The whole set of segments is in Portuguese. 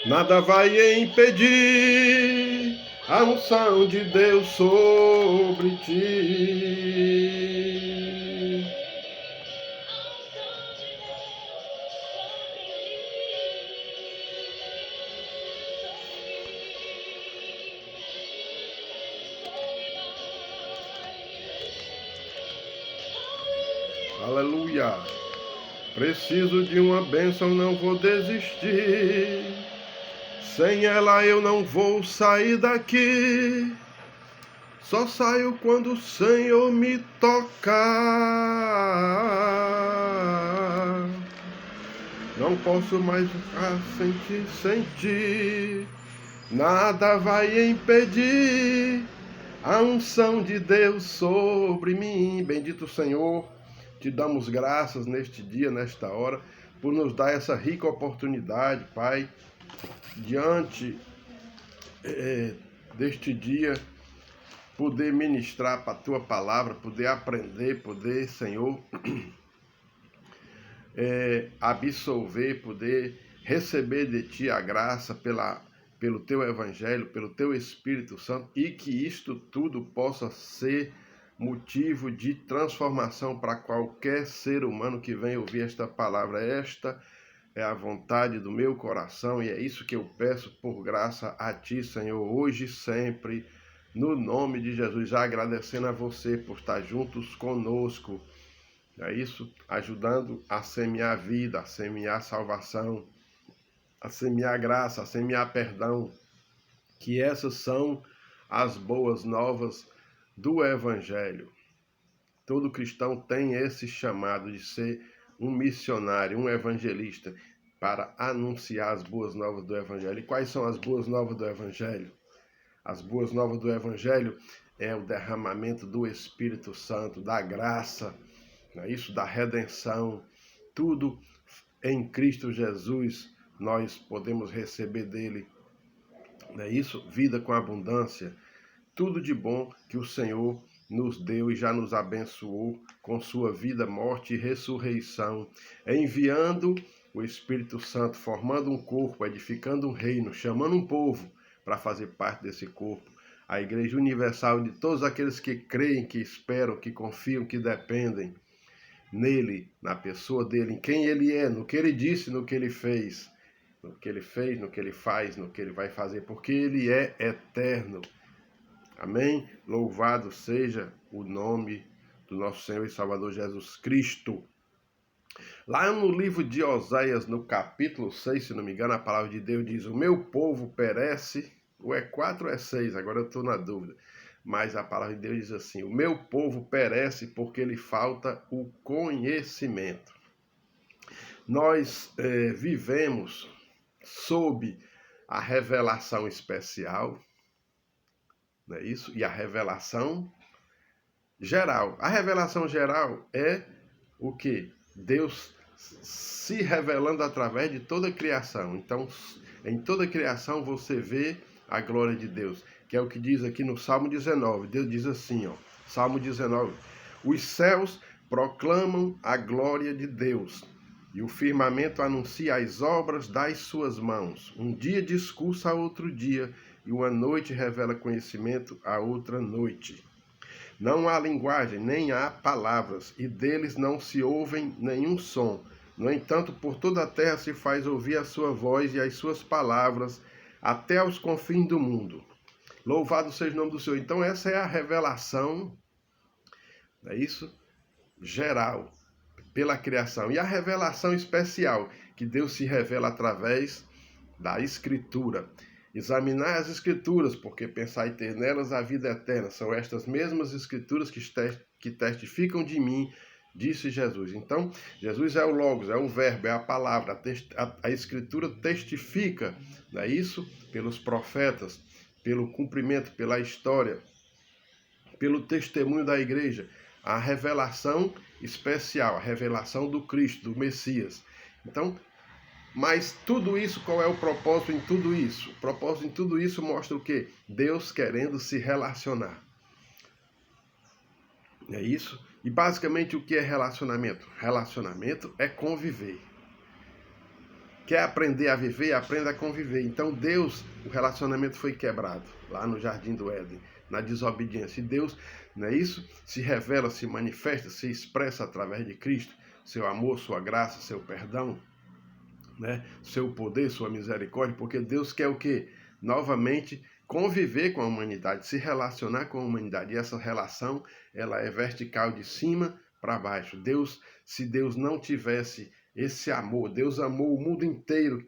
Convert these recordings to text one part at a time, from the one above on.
Nada vai impedir a unção de Deus sobre ti. Aleluia. Preciso de uma bênção, não vou desistir. Sem ela eu não vou sair daqui. Só saio quando o Senhor me tocar. Não posso mais ficar sem ti. Nada vai impedir a unção de Deus sobre mim. Bendito Senhor, te damos graças neste dia, nesta hora, por nos dar essa rica oportunidade, Pai, diante deste dia, poder ministrar para a Tua palavra, poder aprender, poder, Senhor, absolver, poder receber de Ti a graça pelo Teu Evangelho, pelo Teu Espírito Santo, e que isto tudo possa ser motivo de transformação para qualquer ser humano que venha ouvir esta palavra. Esta é a vontade do meu coração e é isso que eu peço por graça a Ti, Senhor, hoje e sempre, no nome de Jesus, agradecendo a você por estar juntos conosco, é isso, ajudando a semear vida, a semear salvação, a semear graça, a semear perdão, que essas são as boas novas do Evangelho. Todo cristão tem esse chamado de ser um missionário, um evangelista, para anunciar as boas novas do Evangelho. E quais são as boas novas do Evangelho? As boas novas do Evangelho é o derramamento do Espírito Santo, da graça, não é isso? Da redenção. Tudo em Cristo Jesus nós podemos receber dele, não é isso? Vida com abundância. Tudo de bom que o Senhor nos deu e já nos abençoou com sua vida, morte e ressurreição, enviando o Espírito Santo, formando um corpo, edificando um reino, chamando um povo para fazer parte desse corpo. A Igreja Universal de todos aqueles que creem, que esperam, que confiam, que dependem nele, na pessoa dele, em quem ele é, no que ele disse, no que ele fez, no que ele fez, no que ele faz, no que ele vai fazer, porque ele é eterno. Amém? Louvado seja o nome do nosso Senhor e Salvador Jesus Cristo. Lá no livro de Oséias, no capítulo 6, se não me engano, a palavra de Deus diz: o meu povo perece, ou é 4 ou é 6, agora eu estou na dúvida. Mas a palavra de Deus diz assim: o meu povo perece porque lhe falta o conhecimento. Nós vivemos sob a revelação especial, não é isso? E a revelação geral. A revelação geral é o que? Deus se revelando através de toda a criação. Então, em toda a criação você vê a glória de Deus, que é o que diz aqui no Salmo 19. Deus diz assim, ó, Salmo 19: os céus proclamam a glória de Deus, e o firmamento anuncia as obras das suas mãos. Um dia discursa a outro dia, e uma noite revela conhecimento a outra noite. Não há linguagem, nem há palavras, e deles não se ouvem nenhum som. No entanto, por toda a terra se faz ouvir a sua voz e as suas palavras, até aos confins do mundo. Louvado seja o nome do Senhor. Então essa é a revelação, é isso? Geral, pela criação. E a revelação especial, que Deus se revela através da Escritura. Examinai as Escrituras, porque pensai ter nelas a vida eterna. São estas mesmas Escrituras que testificam de mim, disse Jesus. Então, Jesus é o Logos, é o Verbo, é a palavra. A Escritura testifica, não é isso? Pelos profetas, pelo cumprimento, pela história, pelo testemunho da igreja. A revelação especial, a revelação do Cristo, do Messias. Então, mas tudo isso, qual é o propósito em tudo isso? O propósito em tudo isso mostra o quê? Deus querendo se relacionar. É isso? E basicamente o que é relacionamento? Relacionamento é conviver. quer aprender a viver, aprenda a conviver. Então Deus, o relacionamento foi quebrado lá no Jardim do Éden, na desobediência. E Deus, não é isso? Se revela, se manifesta, se expressa através de Cristo, seu amor, sua graça, seu perdão, né? Seu poder, sua misericórdia, porque Deus quer o quê? Novamente conviver com a humanidade, se relacionar com a humanidade. E essa relação, ela é vertical de cima para baixo. Deus, se Deus não tivesse esse amor, Deus amou o mundo inteiro,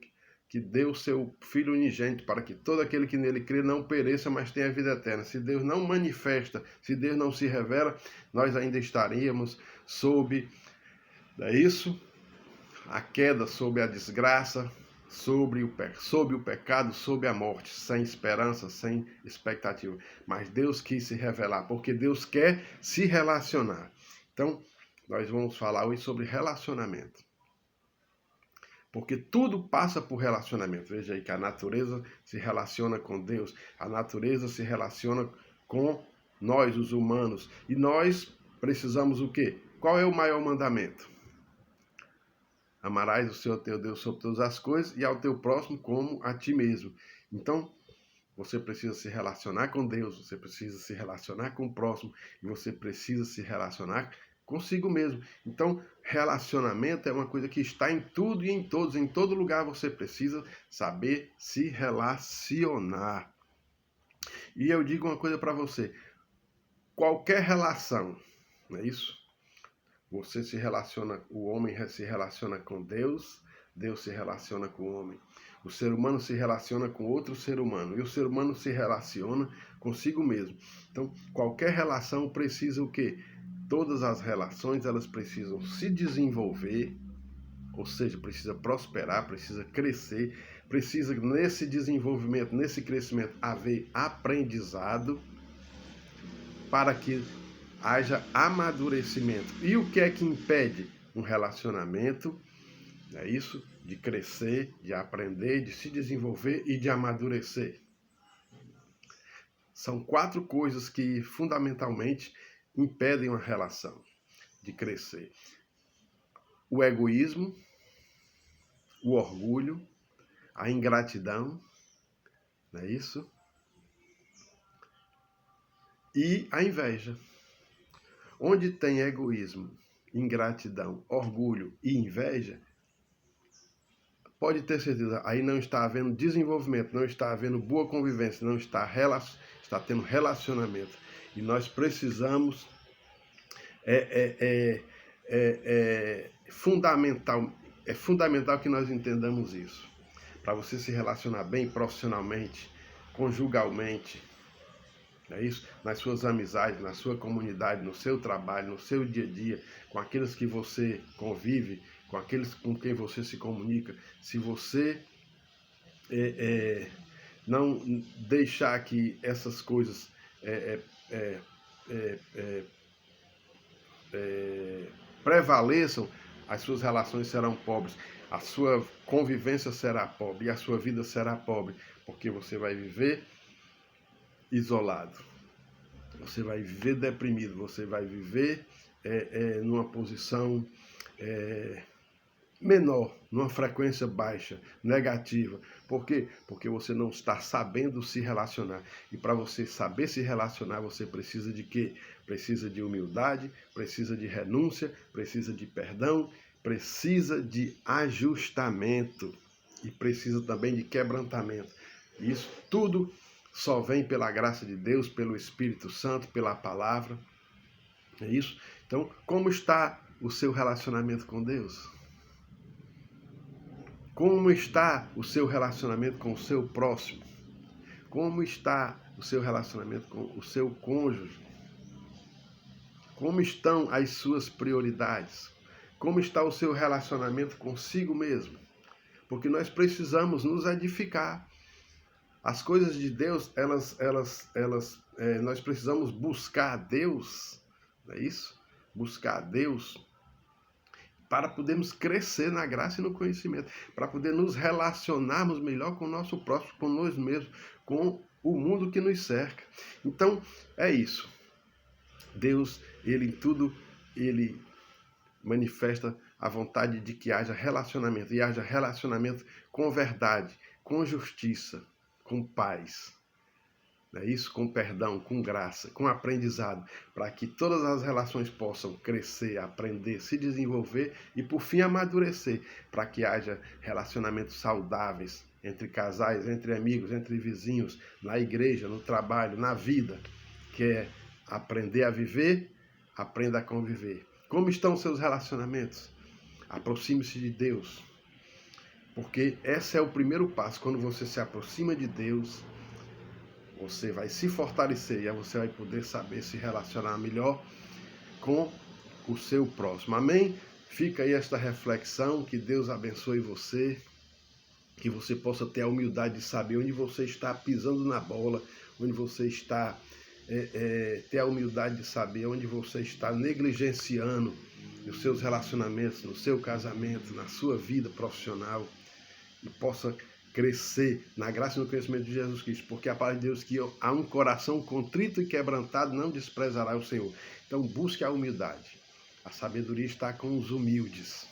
que deu seu Filho unigênito para que todo aquele que nele crê não pereça, mas tenha vida eterna. Se Deus não manifesta, se Deus não se revela, nós ainda estaríamos sob, não é isso? A queda, sob a desgraça, sob o pecado, sob a morte, sem esperança, sem expectativa. Mas Deus quis se revelar, porque Deus quer se relacionar. Então, nós vamos falar hoje sobre relacionamento. Porque tudo passa por relacionamento. Veja aí que a natureza se relaciona com Deus, a natureza se relaciona com nós, os humanos. E nós precisamos o quê? Qual é o maior mandamento? Amarás o Senhor teu Deus sobre todas as coisas e ao teu próximo como a ti mesmo. Então, você precisa se relacionar com Deus, você precisa se relacionar com o próximo e você precisa se relacionar consigo mesmo. Então, relacionamento é uma coisa que está em tudo e em todos. Em todo lugar você precisa saber se relacionar. E eu digo uma coisa para você. Qualquer relação, não é isso? Você se relaciona, o homem se relaciona com Deus, Deus se relaciona com o homem. O ser humano se relaciona com outro ser humano e o ser humano se relaciona consigo mesmo. Então, qualquer relação precisa o quê? Todas as relações, elas precisam se desenvolver, ou seja, precisa prosperar, precisa crescer, precisa nesse desenvolvimento, nesse crescimento haver aprendizado para que haja amadurecimento. E o que é que impede um relacionamento? É isso, de crescer, de aprender, de se desenvolver e de amadurecer. São 4 coisas que fundamentalmente impedem uma relação de crescer: o egoísmo, o orgulho, a ingratidão, não é isso? E a inveja. Onde tem egoísmo, ingratidão, orgulho e inveja, pode ter certeza, aí não está havendo desenvolvimento, não está havendo boa convivência, não está tendo relacionamento. E nós precisamos, é fundamental que nós entendamos isso. Para você se relacionar bem profissionalmente, conjugalmente, é isso? Nas suas amizades, na sua comunidade, no seu trabalho, no seu dia a dia, com aqueles que você convive, com aqueles com quem você se comunica. Se você não deixar que essas coisas prevaleçam, as suas relações serão pobres, a sua convivência será pobre e a sua vida será pobre, porque você vai viver isolado, você vai viver deprimido, você vai viver numa posição menor, numa frequência baixa, negativa. Por quê? Porque você não está sabendo se relacionar. E para você saber se relacionar, você precisa de quê? Precisa de humildade, precisa de renúncia, precisa de perdão, precisa de ajustamento e precisa também de quebrantamento. E isso tudo só vem pela graça de Deus, pelo Espírito Santo, pela palavra. É isso? Então, como está o seu relacionamento com Deus? Como está o seu relacionamento com o seu próximo? Como está o seu relacionamento com o seu cônjuge? Como estão as suas prioridades? Como está o seu relacionamento consigo mesmo? Porque nós precisamos nos edificar. As coisas de Deus, nós precisamos buscar a Deus, não é isso? Buscar a Deus para podermos crescer na graça e no conhecimento, para poder nos relacionarmos melhor com o nosso próximo, com nós mesmos, com o mundo que nos cerca. Então, é isso. Deus, Ele em tudo, Ele manifesta a vontade de que haja relacionamento, e haja relacionamento com verdade, com justiça, com paz. É isso, com perdão, com graça, com aprendizado, para que todas as relações possam crescer, aprender, se desenvolver e, por fim, amadurecer, para que haja relacionamentos saudáveis entre casais, entre amigos, entre vizinhos, na igreja, no trabalho, na vida, que é aprender a viver, aprenda a conviver. Como estão os seus relacionamentos? Aproxime-se de Deus, porque esse é o primeiro passo. Quando você se aproxima de Deus, você vai se fortalecer e aí você vai poder saber se relacionar melhor com o seu próximo. Amém? Fica aí esta reflexão, que Deus abençoe você, que você possa ter a humildade de saber onde você está pisando na bola, onde você está, ter a humildade de saber onde você está negligenciando os seus relacionamentos, no seu casamento, na sua vida profissional, e possa crescer na graça e no conhecimento de Jesus Cristo, porque a palavra de Deus que há um coração contrito e quebrantado não desprezará o Senhor. Então busque a humildade. A sabedoria está com os humildes.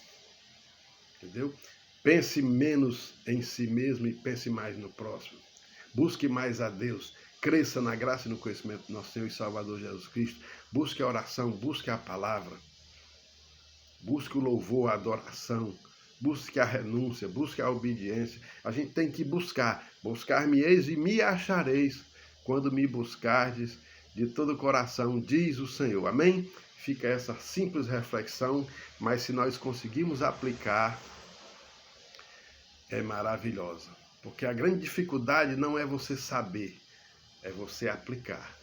Entendeu? Pense menos em si mesmo e pense mais no próximo. Busque mais a Deus. Cresça na graça e no conhecimento do nosso Senhor e Salvador Jesus Cristo. Busque a oração, busque a palavra. Busque o louvor, a adoração. Busque a renúncia, busque a obediência. A gente tem que buscar. Buscar-me-eis e me achareis, quando me buscardes de todo o coração, diz o Senhor. Amém? Fica essa simples reflexão, mas se nós conseguirmos aplicar, é maravilhosa. Porque a grande dificuldade não é você saber, é você aplicar.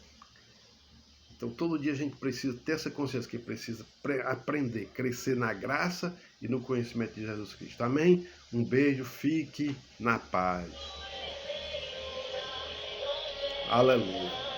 Então, todo dia a gente precisa ter essa consciência que precisa aprender, crescer na graça e no conhecimento de Jesus Cristo. Amém? Um beijo, fique na paz. Aleluia.